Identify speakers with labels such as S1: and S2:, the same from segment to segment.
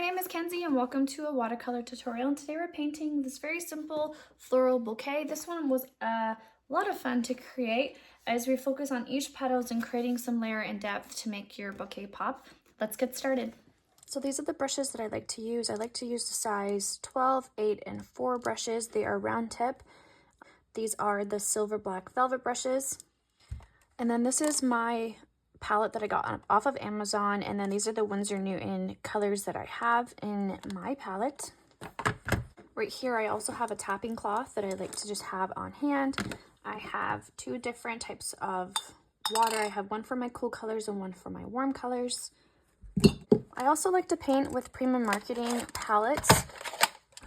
S1: name is Kenzie and welcome to a watercolor tutorial, and today we're painting this very simple floral bouquet. This one was a lot of fun to create as we focus on each petals and creating some layer and depth to make your bouquet pop. Let's get started. So these are the brushes that I like to use. I like to use the size 12, 8, and 4 brushes. They are round tip. These are the silver black velvet brushes. And then this is my palette that I got off of Amazon, and then these are the Winsor Newton colors that I have in my palette. Right here I also have a tapping cloth that I like to just have on hand. I have two different types of water. I have one for my cool colors and one for my warm colors. I also like to paint with Premium Marketing palettes.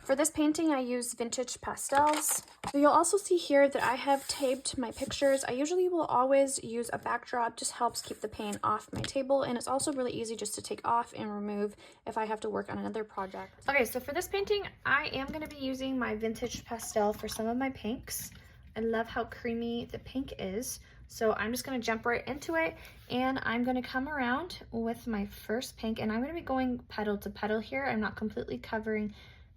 S1: For this painting, I use vintage pastels. So you'll also see here that I have taped my pictures. I usually will always use a backdrop, just helps keep the paint off my table, and it's also really easy just to take off and remove if I have to work on another project. Okay, so for this painting, I am going to be using my vintage pastel for some of my pinks. I love how creamy the pink is, so I'm just going to jump right into it, and I'm going to come around with my first pink, and I'm going to be going petal to petal here. I'm not completely covering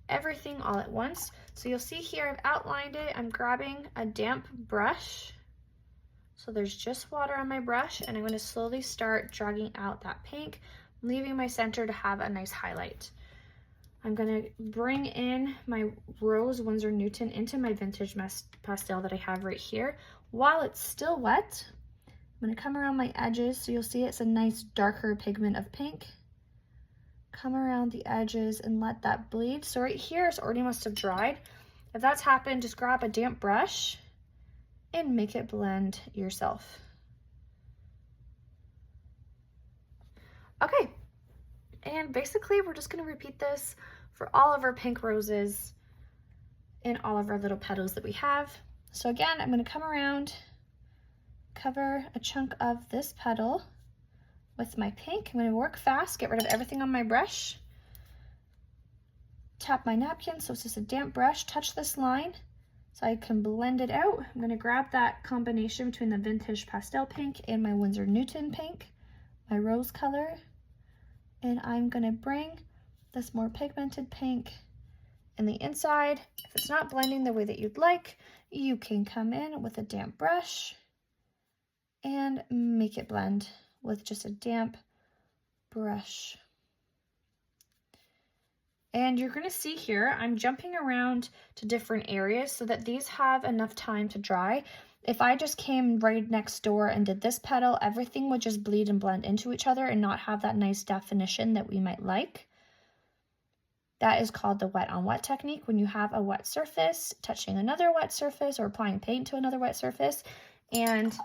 S1: everything all at once. So you'll see here I've outlined it. I'm grabbing a damp brush. So there's just water on my brush, and I'm going to slowly start dragging out that pink, leaving my center to have a nice highlight. I'm going to bring in my Rose Winsor Newton into my vintage pastel that I have right here. While it's still wet, I'm going to come around my edges so you'll see it's a nice darker pigment of pink. Come around the edges and let that bleed. So right here it's already must have dried. If that's happened, just grab a damp brush and make it blend yourself. Okay, and basically we're just going to repeat this for all of our pink roses and all of our little petals that we have. So again, I'm going to come around, cover a chunk of this petal with my pink. I'm going to work fast, get rid of everything on my brush. Tap my napkin so it's just a damp brush. Touch this line so I can blend it out. I'm going to grab that combination between the vintage pastel pink and my Winsor Newton pink, my rose color, and I'm going to bring this more pigmented pink in the inside. If it's not blending the way that you'd like, you can come in with a damp brush and make it blend with just a damp brush. And you're going to see here, I'm jumping around to different areas so that these have enough time to dry. If I just came right next door and did this petal, everything would just bleed and blend into each other and not have that nice definition that we might like. That is called the wet on wet technique. When you have a wet surface touching another wet surface or applying paint to another wet surface, and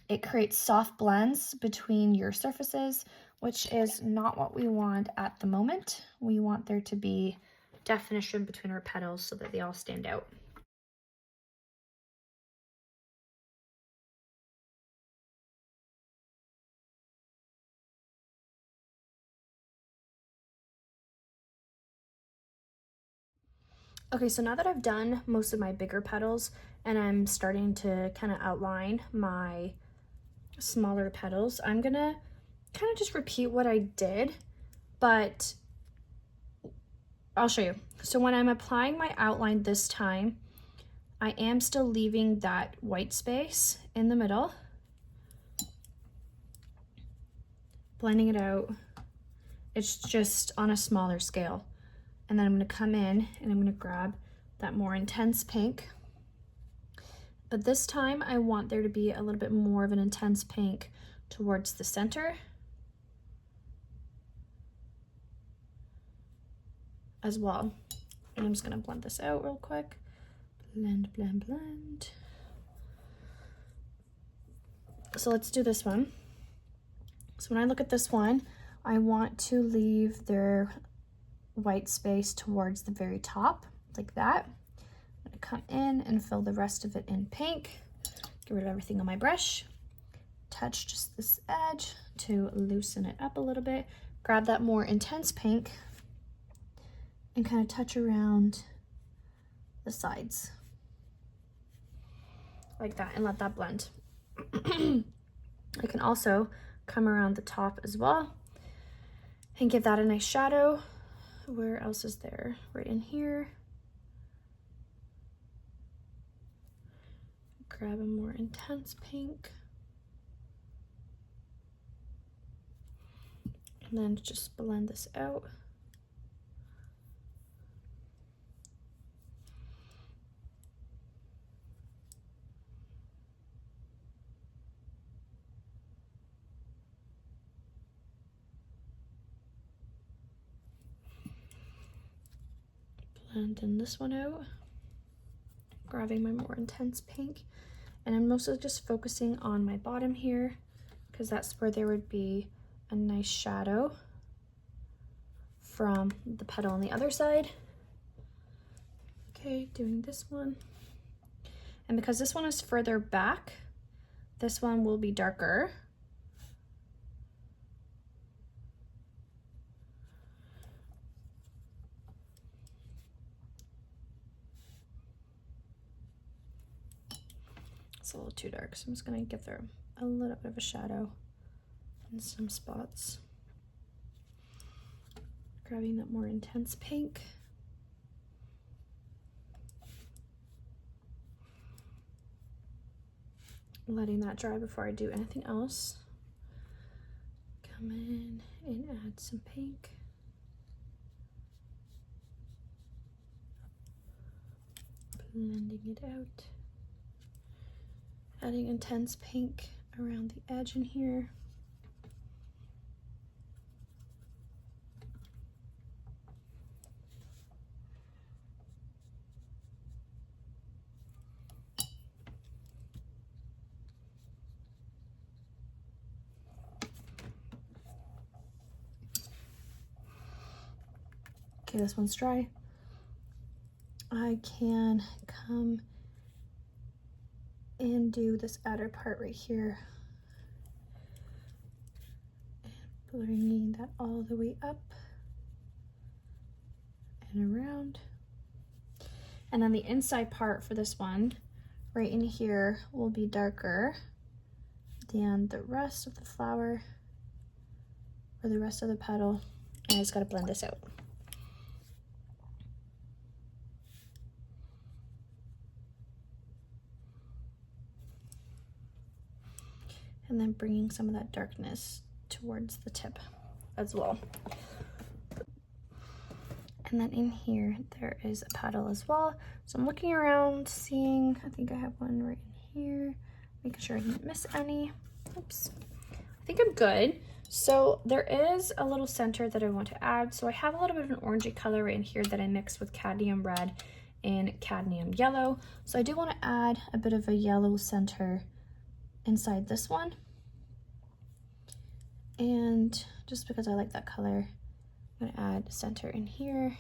S1: it creates soft blends between your surfaces, which is not what we want at the moment. We want there to be definition between our petals so that they all stand out. Okay, so now that I've done most of my bigger petals and I'm starting to kind of outline my smaller petals, I'm gonna kind of just repeat what I did, but I'll show you. So when I'm applying my outline this time, I am still leaving that white space in the middle, blending it out. It's just on a smaller scale. And then I'm going to come in and I'm going to grab that more intense pink. But this time I want there to be a little bit more of an intense pink towards the center as well. And I'm just going to blend this out real quick. Blend, blend, blend. So let's do this one. So when I look at this one, I want to leave their white space towards the very top, like that. I'm going to come in and fill the rest of it in pink. Get rid of everything on my brush. Touch just this edge to loosen it up a little bit. Grab that more intense pink and kind of touch around the sides like that and let that blend. I can also come around the top as well and give that a nice shadow. Where else is there? Right in here. Grab a more intense pink. And then just blend this out. Blend in this one out. Grabbing my more intense pink. And I'm mostly just focusing on my bottom here because that's where there would be a nice shadow from the petal on the other side. Okay, doing this one. And because this one is further back, this one will be darker. It's a little too dark, so I'm just gonna give there a little bit of a shadow in some spots. Grabbing that more intense pink. Letting that dry before I do anything else. Come in and add some pink. Blending it out. Adding intense pink around the edge in here. Okay, this one's dry. I can come and do this outer part right here. And bringing that all the way up and around. And then the inside part for this one, right in here, will be darker than the rest of the flower or the rest of the petal. And I just gotta blend this out. And then bringing some of that darkness towards the tip as well. And then in here, there is a petal as well. So I'm looking around, seeing, I think I have one right in here, making sure I didn't miss any. Oops, I think I'm good. So there is a little center that I want to add. So I have a little bit of an orangey color right in here that I mixed with cadmium red and cadmium yellow. So I do want to add a bit of a yellow center inside this one. And just because I like that color, I'm gonna add center in here.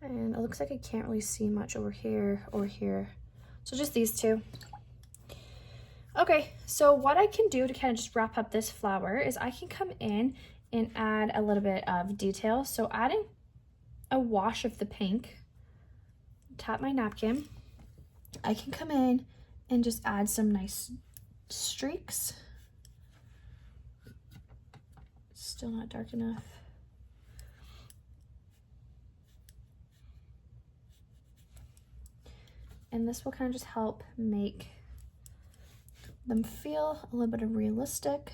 S1: And it looks like I can't really see much over here or here. So just these two. Okay, so what I can do to kind of just wrap up this flower is I can come in and add a little bit of detail. So adding a wash of the pink, tap my napkin, I can come in and just add some nice streaks. Still not dark enough. And this will kind of just help make them feel a little bit of realistic.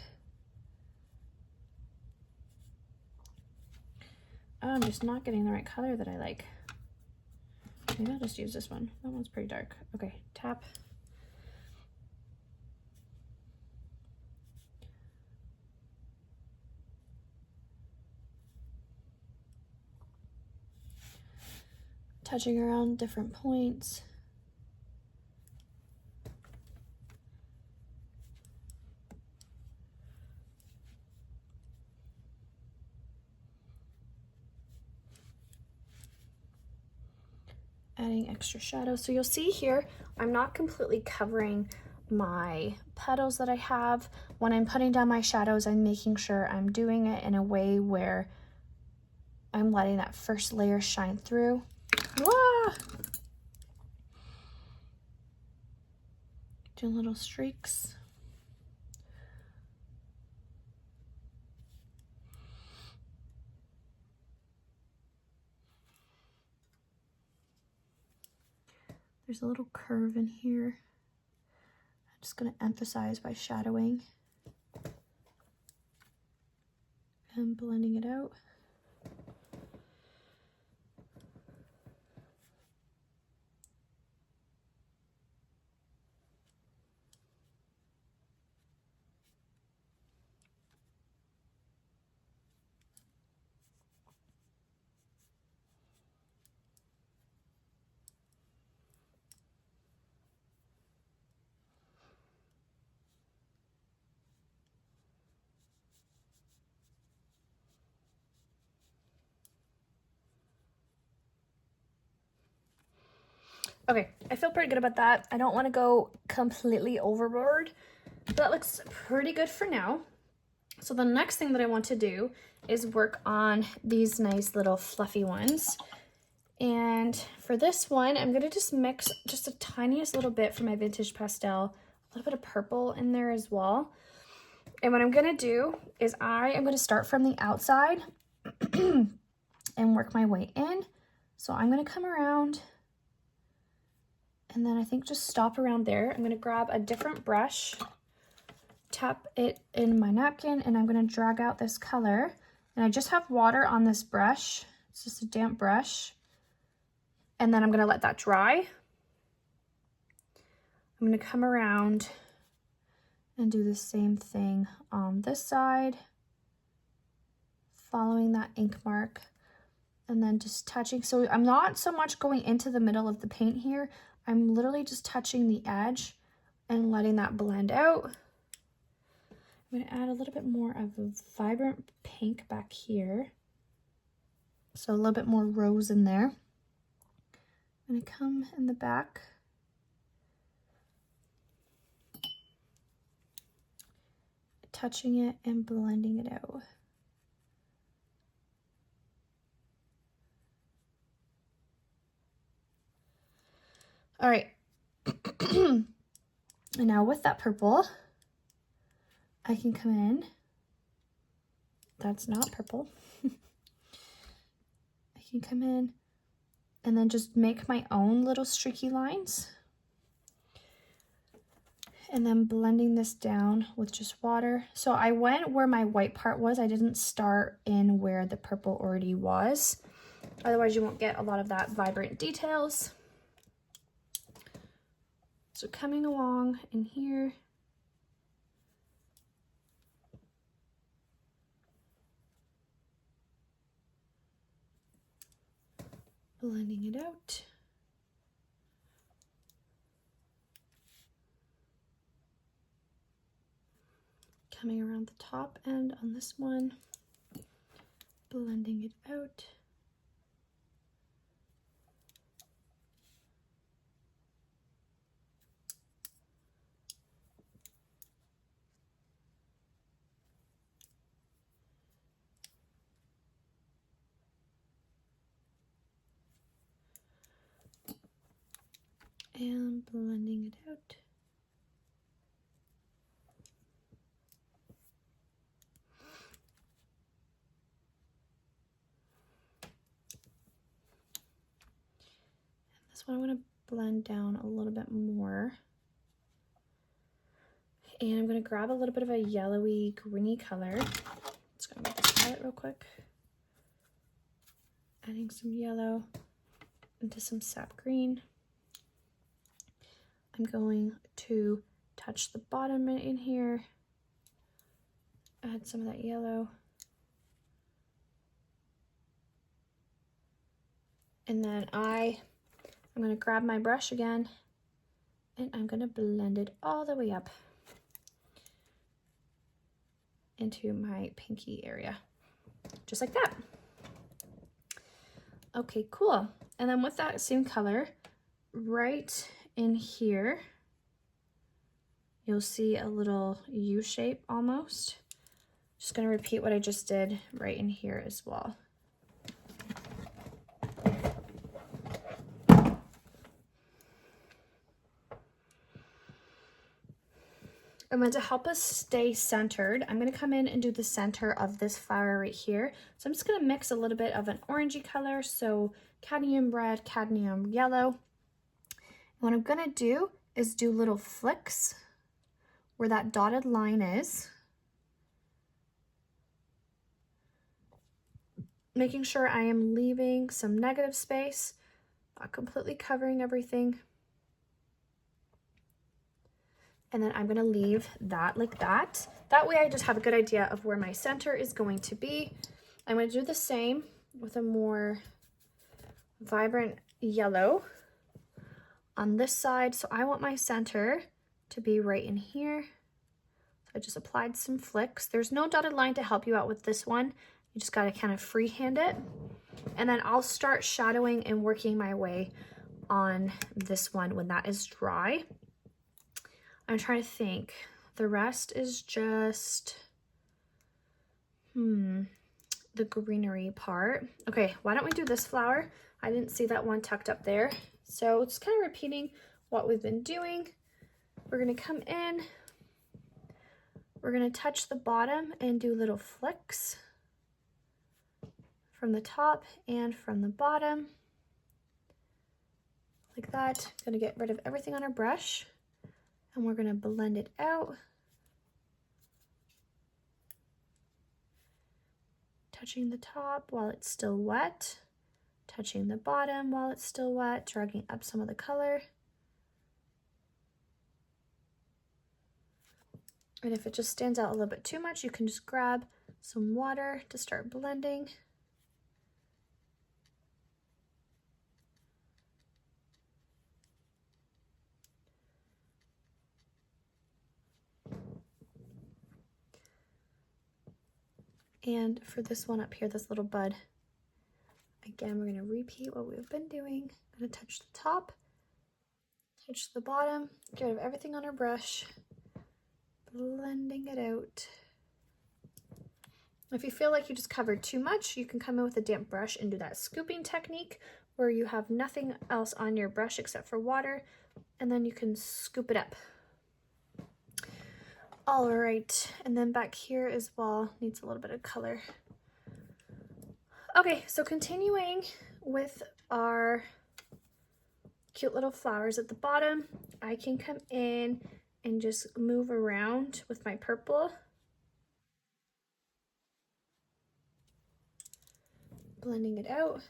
S1: Oh, I'm just not getting the right color that I like. Maybe I'll just use this one. That one's pretty dark. Okay, tap. Touching around different points. Adding extra shadow. So you'll see here, I'm not completely covering my petals that I have. When I'm putting down my shadows, I'm making sure I'm doing it in a way where I'm letting that first layer shine through. Wah! Do little streaks. There's a little curve in here. I'm just going to emphasize by shadowing and blending it out. Okay, I feel pretty good about that. I don't want to go completely overboard, but that looks pretty good for now. So the next thing that I want to do is work on these nice little fluffy ones. And for this one, I'm going to just mix just a tiniest little bit from my vintage pastel, a little bit of purple in there as well. And what I'm going to do is I am going to start from the outside and work my way in. So I'm going to come around and then I think just stop around there. I'm going to grab a different brush, tap it in my napkin, and I'm going to drag out this color. And I just have water on this brush. It's just a damp brush. And then I'm going to let that dry. I'm going to come around and do the same thing on this side, following that ink mark, and then just touching. So I'm not so much going into the middle of the paint here. I'm literally just touching the edge and letting that blend out. I'm going to add a little bit more of a vibrant pink back here. So a little bit more rose in there. I'm going to come in the back. Touching it and blending it out. All right. And now with that purple, I can come in. That's not purple. I can come in and then just make my own little streaky lines. And then blending this down with just water. So I went where my white part was. I didn't start in where the purple already was. Otherwise you won't get a lot of that vibrant details. So coming along in here. Blending it out. Coming around the top end on this one. Blending it out. And blending it out. And this one I'm going to blend down a little bit more. And I'm going to grab a little bit of a yellowy, greeny color. Just going to move this palette real quick. Adding some yellow into some sap green. I'm going to touch the bottom in here, add some of that yellow, and then I'm going to grab my brush again and I'm going to blend it all the way up into my pinky area, just like that. Okay, cool. And then with that same color, right in here, you'll see a little U shape almost. Just gonna repeat what I just did right in here as well. And then to help us stay centered, I'm gonna come in and do the center of this flower right here. So I'm just gonna mix a little bit of an orangey color, so cadmium red, cadmium yellow. What I'm gonna do is do little flicks where that dotted line is, making sure I am leaving some negative space, not completely covering everything. And then I'm gonna leave that like that. That way I just have a good idea of where my center is going to be. I'm gonna do the same with a more vibrant yellow on this side. So I want my center to be right in here. So I just applied some flicks. There's no dotted line to help you out with this one. You just gotta kind of freehand it. And then I'll start shadowing and working my way on this one when that is dry. I'm trying to think. The rest is just, the greenery part. Okay, why don't we do this flower? I didn't see that one tucked up there. So just kind of repeating what we've been doing. We're gonna come in, we're gonna touch the bottom and do little flicks from the top and from the bottom. Like that. Gonna get rid of everything on our brush and we're gonna blend it out. Touching the top while it's still wet, touching the bottom while it's still wet, dragging up some of the color. And if it just stands out a little bit too much, you can just grab some water to start blending. And for this one up here, this little bud, again, we're gonna repeat what we've been doing. I'm gonna touch the top, touch the bottom, get rid of everything on our brush, blending it out. If you feel like you just covered too much, you can come in with a damp brush and do that scooping technique where you have nothing else on your brush except for water, and then you can scoop it up. All right, and then back here as well, needs a little bit of color. Okay, so continuing with our cute little flowers at the bottom, I can come in and just move around with my purple. Blending it out.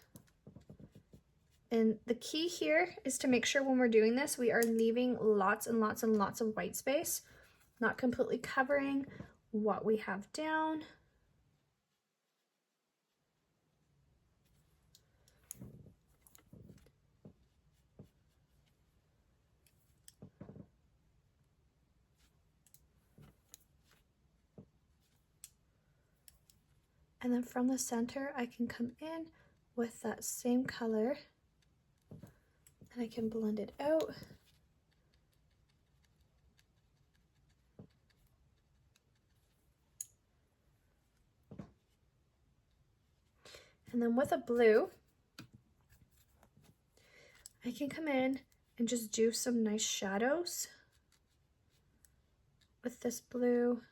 S1: And the key here is to make sure when we're doing this, we are leaving lots and lots and lots of white space, not completely covering what we have down. And then from the center, I can come in with that same color and I can blend it out. And then with a blue, I can come in and just do some nice shadows with this blue,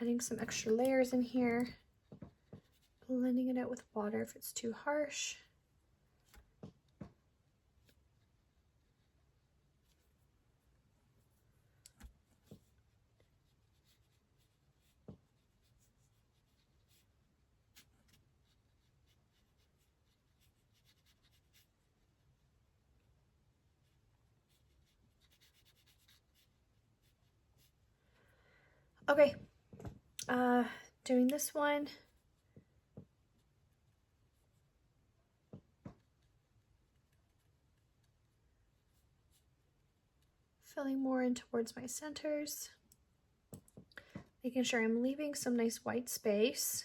S1: adding some extra layers in here, blending it out with water if it's too harsh. Okay, doing this one. Filling more in towards my centers. Making sure I'm leaving some nice white space.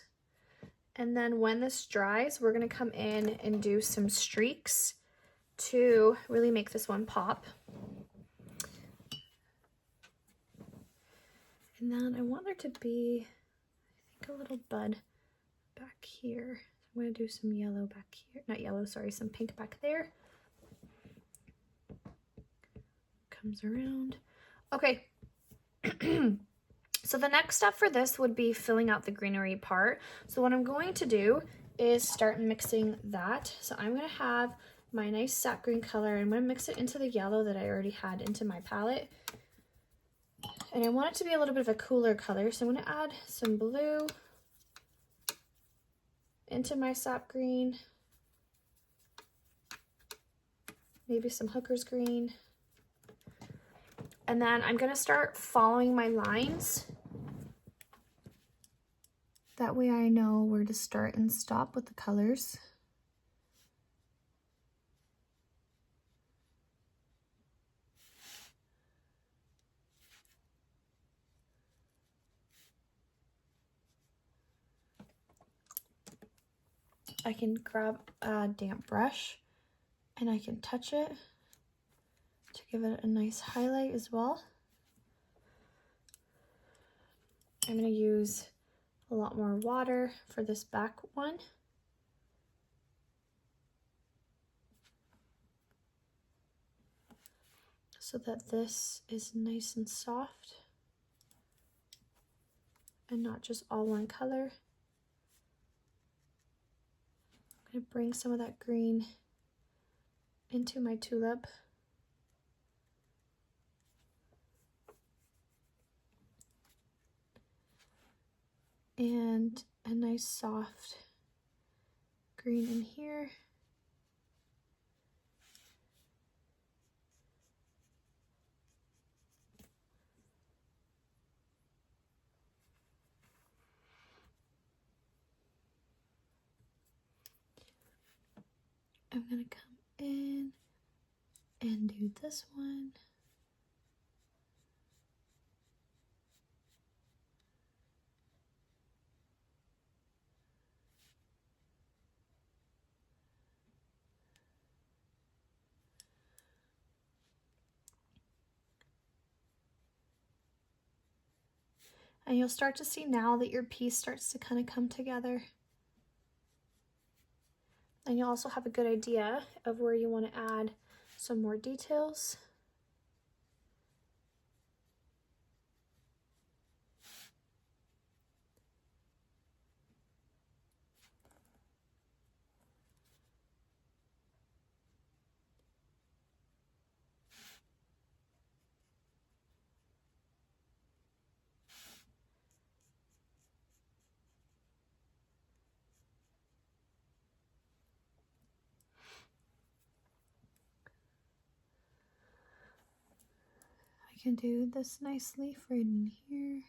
S1: And then when this dries, we're gonna come in and do some streaks to really make this one pop. And then I want there to be, I think, a little bud back here. I'm gonna do some yellow back here, not yellow, sorry, some pink back there. Comes around. Okay. So the next step for this would be filling out the greenery part. So what I'm going to do is start mixing that. So I'm gonna have my nice sap green color. I'm going to mix it into the yellow that I already had into my palette. And I want it to be a little bit of a cooler color, so I'm going to add some blue into my sap green, maybe some hooker's green. And then I'm going to start following my lines. That way I know where to start and stop with the colors. I can grab a damp brush and I can touch it to give it a nice highlight as well. I'm going to use a lot more water for this back one. So that this is nice and soft and not just all one color. I'm going to bring some of that green into my tulip. And a nice soft green in here. I'm gonna come in and do this one. And you'll start to see now that your piece starts to kind of come together. And you'll also have a good idea of where you want to add some more details. I can do this nice leaf right in here.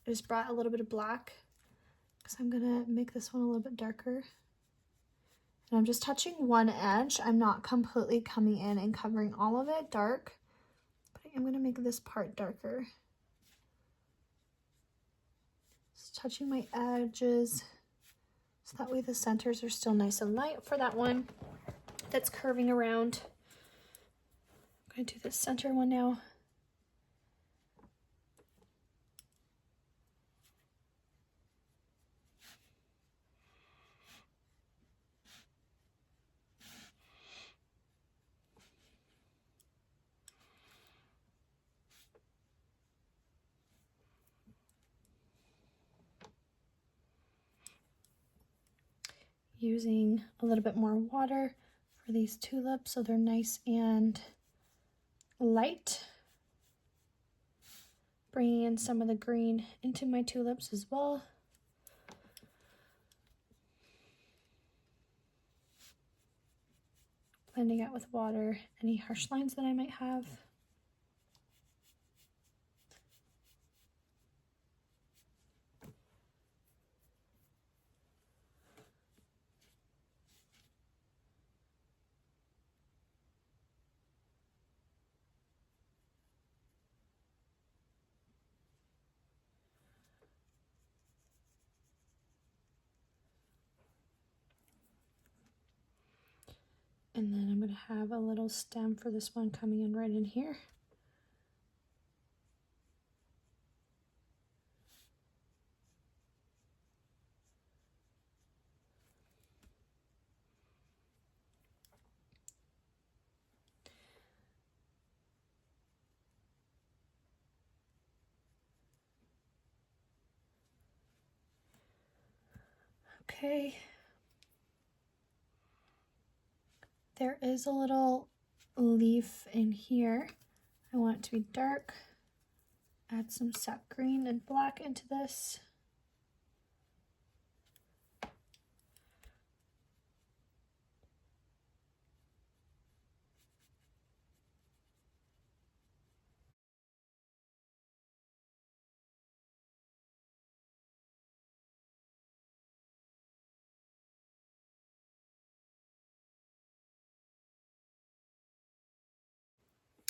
S1: I just brought a little bit of black because I'm gonna make this one a little bit darker. And I'm just touching one edge. I'm not completely coming in and covering all of it dark, but I'm gonna make this part darker. Just touching my edges so that way the centers are still nice and light for that one that's curving around. I'm gonna do the center one now. Using a little bit more water for these tulips so they're nice and light. Bringing in some of the green into my tulips as well. Blending out with water any harsh lines that I might have. And then I'm going to have a little stem for this one coming in right in here. Okay. There is a little leaf in here. I want it to be dark. Add some sap green and black into this.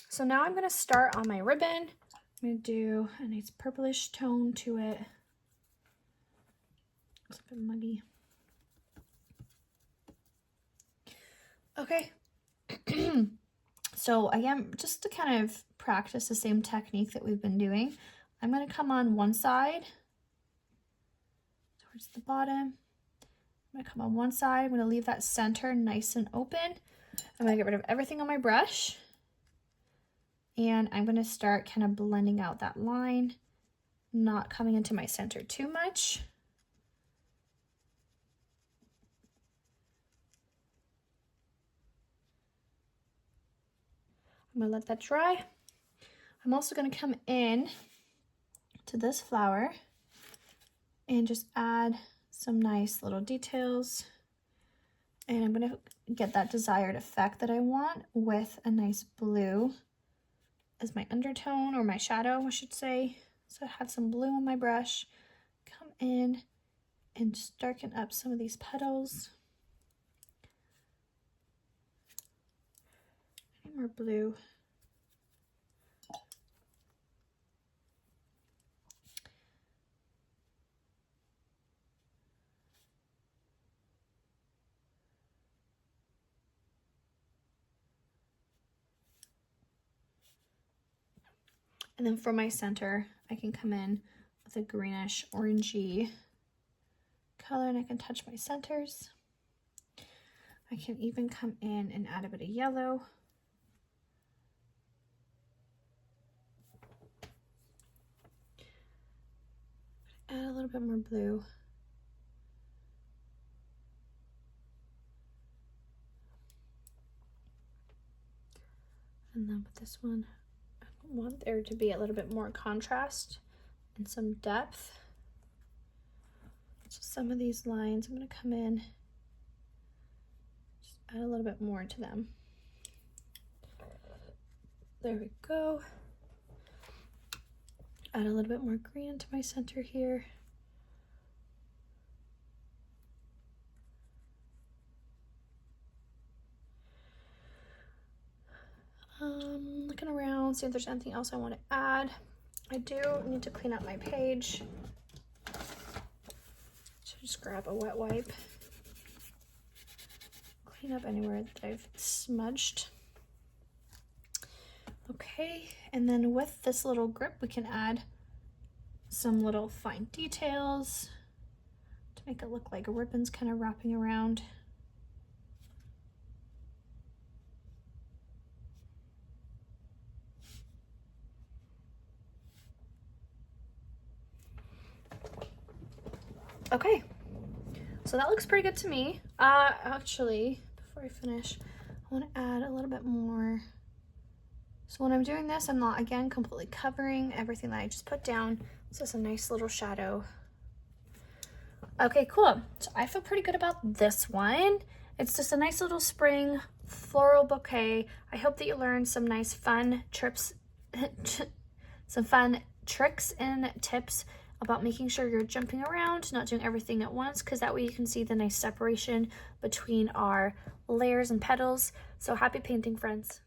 S1: So now I'm going to start on my ribbon. I'm going to do a nice purplish tone to it. It's a bit muggy. Okay. So again, just to kind of practice the same technique that we've been doing, I'm going to come on one side towards the bottom. I'm going to come on one side. I'm going to leave that center nice and open. I'm going to get rid of everything on my brush. And I'm going to start kind of blending out that line, not coming into my center too much. I'm going to let that dry. I'm also going to come in to this flower and just add some nice little details. And I'm going to get that desired effect that I want with a nice blue as my undertone, or my shadow, I should say. So I have some blue on my brush. Come in and just darken up some of these petals. I need more blue. And then for my center, I can come in with a greenish orangey color, and I can touch my centers. I can even come in and add a bit of yellow. Add a little bit more blue. And then with this one, I want there to be a little bit more contrast and some depth. So some of these lines, I'm going to come in, just add a little bit more to them. There we go. Add a little bit more green into my center here. Looking around, see if there's anything else I want to add. I do need to clean up my page. So just grab a wet wipe. Clean up anywhere that I've smudged. Okay, and then with this little grip, we can add some little fine details to make it look like a ribbon's kind of wrapping around. Okay, so that looks pretty good to me. Actually, before I finish, I want to add a little bit more. So when I'm doing this, I'm not, again, completely covering everything that I just put down. So it's a nice little shadow. Okay, cool. So I feel pretty good about this one. It's just a nice little spring floral bouquet. I hope that you learned some nice fun tricks and tips about making sure you're jumping around, not doing everything at once, because that way you can see the nice separation between our layers and petals. So happy painting, friends.